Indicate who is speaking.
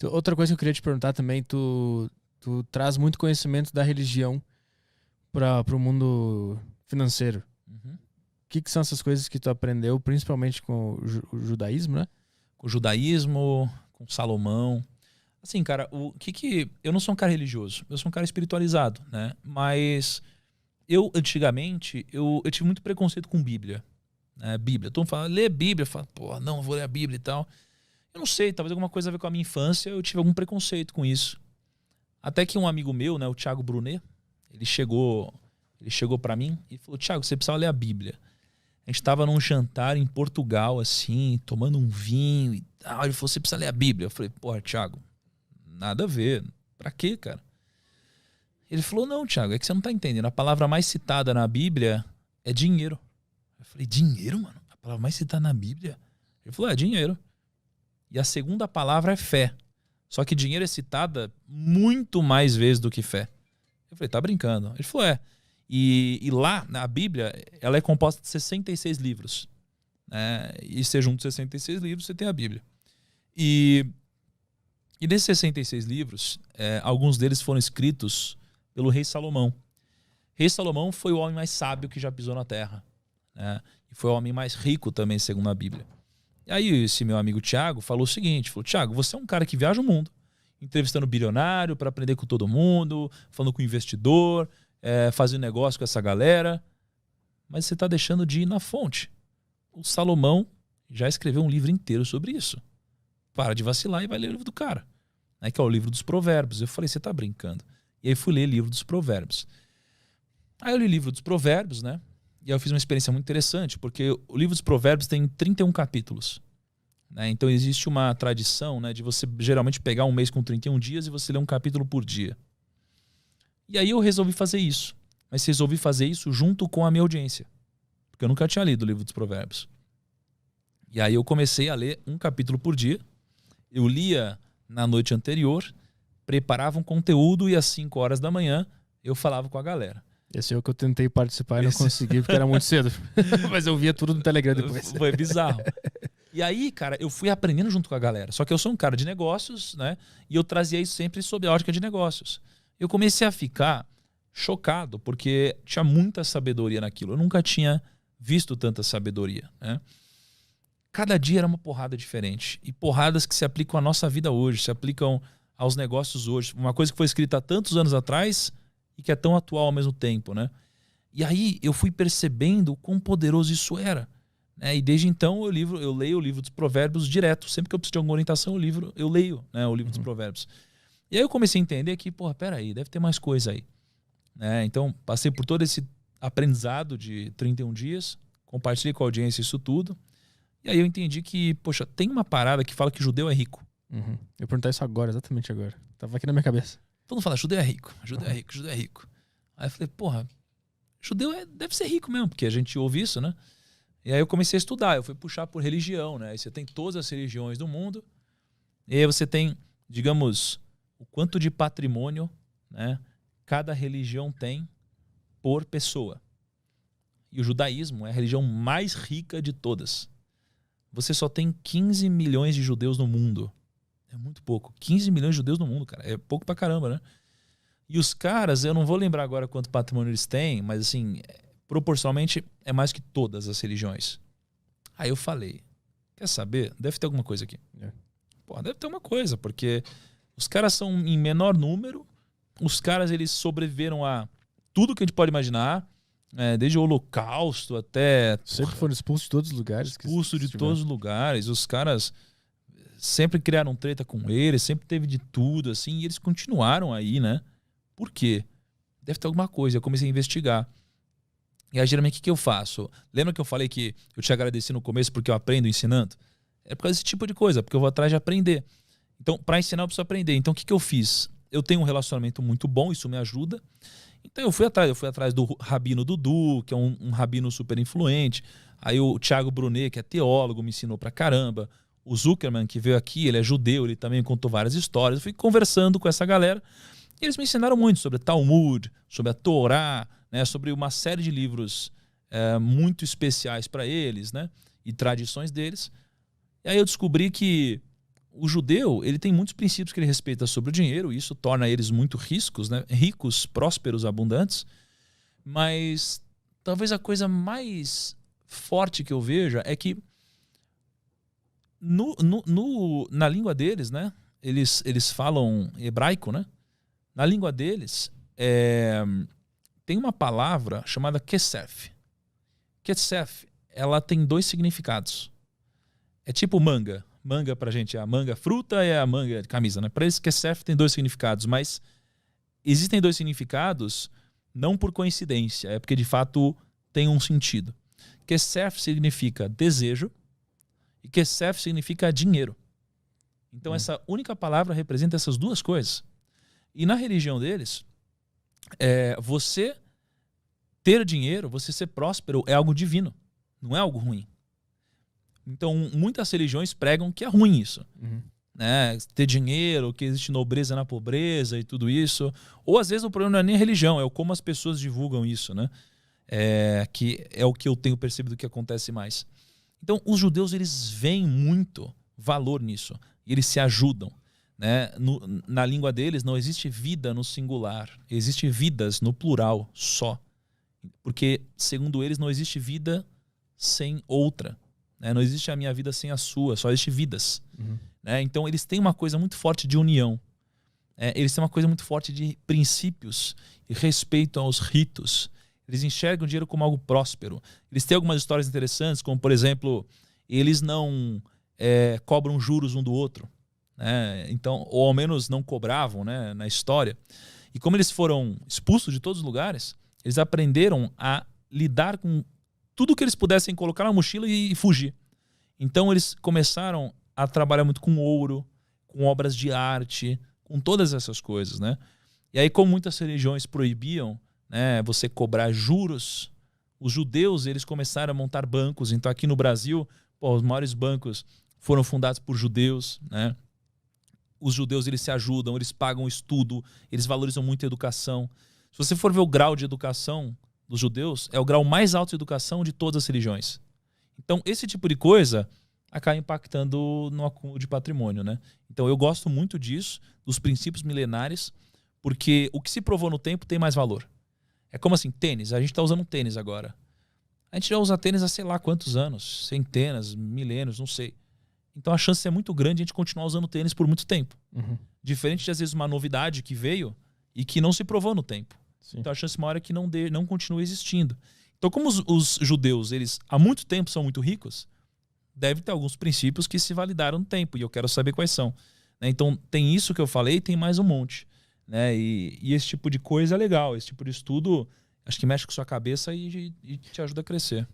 Speaker 1: Outra coisa que eu queria te perguntar também, tu traz muito conhecimento da religião para o mundo financeiro.
Speaker 2: Uhum.
Speaker 1: O que são essas coisas que tu aprendeu, principalmente com o judaísmo, né?
Speaker 2: Com o judaísmo, com Salomão. Assim, cara, eu não sou um cara religioso, eu sou um cara espiritualizado, né? Mas eu, antigamente, eu tive muito preconceito com Bíblia. Né? Bíblia. Todo mundo fala, lê Bíblia. Eu falo, pô, não, vou ler a Bíblia e tal. Eu não sei, talvez alguma coisa a ver com a minha infância, eu tive algum preconceito com isso. Até que um amigo meu, né, o Thiago Brunet, ele chegou para mim e falou, Thiago, você precisava ler a Bíblia. A gente tava num jantar em Portugal, assim, tomando um vinho e tal. Ele falou, você precisa ler a Bíblia. Eu falei, porra, Thiago, nada a ver. Pra quê, cara? Ele falou, não, Thiago, é que você não tá entendendo. A palavra mais citada na Bíblia é dinheiro. Eu falei, dinheiro, mano? A palavra mais citada na Bíblia? Ele falou, é dinheiro. E a segunda palavra é fé. Só que dinheiro é citada muito mais vezes do que fé. Eu falei, tá brincando? Ele falou, é. E lá, na Bíblia, ela é composta de 66 livros. Né? E você junta 66 livros, você tem a Bíblia. E desses 66 livros, alguns deles foram escritos pelo rei Salomão. Rei Salomão foi o homem mais sábio que já pisou na terra. Né? E foi o homem mais rico também, segundo a Bíblia. E aí esse meu amigo Thiago falou o seguinte, falou, Thiago, você é um cara que viaja o mundo, entrevistando bilionário para aprender com todo mundo, falando com investidor, fazendo negócio com essa galera, mas você está deixando de ir na fonte. O Salomão já escreveu um livro inteiro sobre isso. Para de vacilar e vai ler o livro do cara, né, que é o livro dos Provérbios. Eu falei, você está brincando? E aí fui ler o livro dos Provérbios. Aí eu li o livro dos Provérbios, né? E aí eu fiz uma experiência muito interessante, porque o livro dos Provérbios tem 31 capítulos. Né? Então existe uma tradição, né, de você geralmente pegar um mês com 31 dias e você ler um capítulo por dia. E aí eu resolvi fazer isso. Mas resolvi fazer isso junto com a minha audiência. Porque eu nunca tinha lido o livro dos Provérbios. E aí eu comecei a ler um capítulo por dia. Eu lia na noite anterior, preparava um conteúdo e às 5 horas da manhã eu falava com a galera.
Speaker 1: Esse é o que eu tentei participar e não consegui, porque era muito cedo. Mas eu via tudo no Telegram depois.
Speaker 2: Foi bizarro. E aí, cara, eu fui aprendendo junto com a galera. Só que eu sou um cara de negócios, né? E eu trazia isso sempre sob a ótica de negócios. Eu comecei a ficar chocado, porque tinha muita sabedoria naquilo. Eu nunca tinha visto tanta sabedoria, né? Cada dia era uma porrada diferente. E porradas que se aplicam à nossa vida hoje, se aplicam aos negócios hoje. Uma coisa que foi escrita há tantos anos atrás e que é tão atual ao mesmo tempo, né? E aí eu fui percebendo o quão poderoso isso era. Né? E desde então eu leio o livro dos Provérbios direto. Sempre que eu preciso de alguma orientação, eu leio, né, o livro dos Provérbios. E aí eu comecei a entender que, porra, peraí, deve ter mais coisa aí. Né? Então passei por todo esse aprendizado de 31 dias, compartilhei com a audiência isso tudo. E aí eu entendi que, poxa, tem uma parada que fala que judeu é rico.
Speaker 1: Eu ia perguntar isso agora, exatamente agora. Tava aqui na minha cabeça.
Speaker 2: Todo mundo fala, judeu é rico, judeu é rico, judeu é rico. Aí eu falei, porra, judeu deve ser rico mesmo, porque a gente ouve isso, né? E aí eu comecei a estudar, eu fui puxar por religião, né? Aí você tem todas as religiões do mundo, e aí você tem, digamos, o quanto de patrimônio, né, cada religião tem por pessoa. E o judaísmo é a religião mais rica de todas. Você só tem 15 milhões de judeus no mundo. É muito pouco. 15 milhões de judeus no mundo, cara. É pouco pra caramba, né? E os caras, eu não vou lembrar agora quanto patrimônio eles têm, mas assim, proporcionalmente é mais que todas as religiões. Aí eu falei, quer saber? Deve ter alguma coisa aqui. Pô, deve ter uma coisa, porque os caras são em menor número, os caras eles sobreviveram a tudo que a gente pode imaginar, desde o Holocausto até...
Speaker 1: Sempre foram expulsos de todos os lugares.
Speaker 2: Expulsos de todos os lugares. Os caras sempre criaram treta com eles, sempre teve de tudo, assim, e eles continuaram aí, né? Por quê? Deve ter alguma coisa. Eu comecei a investigar. E aí, geralmente, o que eu faço? Lembra que eu falei que eu te agradeci no começo porque eu aprendo ensinando? É por causa desse tipo de coisa, porque eu vou atrás de aprender. Então, para ensinar, eu preciso aprender. Então, o que eu fiz? Eu tenho um relacionamento muito bom, isso me ajuda. Então, eu fui atrás do Rabino Dudu, que é um rabino super influente. Aí, o Thiago Brunet, que é teólogo, me ensinou pra caramba. O Zuckerman, que veio aqui, ele é judeu, ele também contou várias histórias. Eu fui conversando com essa galera. E eles me ensinaram muito sobre Talmud, sobre a Torá, né, sobre uma série de livros muito especiais para eles, né, e tradições deles. E aí eu descobri que o judeu, ele tem muitos princípios que ele respeita sobre o dinheiro, e isso torna eles muito ricos, prósperos, abundantes. Mas talvez a coisa mais forte que eu veja é que na língua deles, né? Eles falam hebraico, né? Na língua deles, tem uma palavra chamada kesef. Kesef, ela tem 2 significados. É tipo manga. Manga pra gente é a manga fruta e a manga de camisa, né? Para eles, kesef tem 2 significados, mas existem 2 significados não por coincidência, é porque de fato tem um sentido. Kesef significa desejo e kesef significa dinheiro. Então essa única palavra representa essas 2 coisas. E na religião deles, você ter dinheiro, você ser próspero é algo divino, não é algo ruim. Então muitas religiões pregam que é ruim isso. Né? Ter dinheiro, que existe nobreza na pobreza e tudo isso. Ou às vezes o problema não é nem a religião, é como as pessoas divulgam isso, né? Que é o que eu tenho percebido que acontece mais. Então os judeus, eles veem muito valor nisso. E eles se ajudam. Né? Na língua deles não existe vida no singular, existe vidas no plural só. Porque, segundo eles, não existe vida sem outra. Né? Não existe a minha vida sem a sua, só existe vidas. Né? Então eles têm uma coisa muito forte de união. Eles têm uma coisa muito forte de princípios e respeito aos ritos. Eles enxergam o dinheiro como algo próspero. Eles têm algumas histórias interessantes, como por exemplo, eles não cobram juros um do outro. Né? Então, ou ao menos não cobravam, né, na história. E como eles foram expulsos de todos os lugares, eles aprenderam a lidar com tudo que eles pudessem colocar na mochila e fugir. Então eles começaram a trabalhar muito com ouro, com obras de arte, com todas essas coisas, né? E aí, como muitas religiões proibiam, né, você cobrar juros, os judeus, eles começaram a montar bancos. Então aqui no Brasil, os maiores bancos foram fundados por judeus, né? Os judeus, eles se ajudam, eles pagam estudo, eles valorizam muito a educação. Se você for ver o grau de educação dos judeus, é o grau mais alto de educação de todas as religiões. Então esse tipo de coisa acaba impactando no acúmulo de patrimônio, né? Então eu gosto muito disso, dos princípios milenares, porque o que se provou no tempo tem mais valor. É como assim, tênis. A gente está usando tênis agora. A gente já usa tênis há sei lá quantos anos, centenas, milênios, não sei. Então a chance é muito grande de a gente continuar usando tênis por muito tempo. Diferente de às vezes uma novidade que veio e que não se provou no tempo. Sim. Então a chance maior é que não continue existindo. Então como os judeus, eles há muito tempo são muito ricos, deve ter alguns princípios que se validaram no tempo, e eu quero saber quais são. Né? Então tem isso que eu falei e tem mais um monte. Né? E esse tipo de coisa é legal, esse tipo de estudo acho que mexe com sua cabeça e te ajuda a crescer.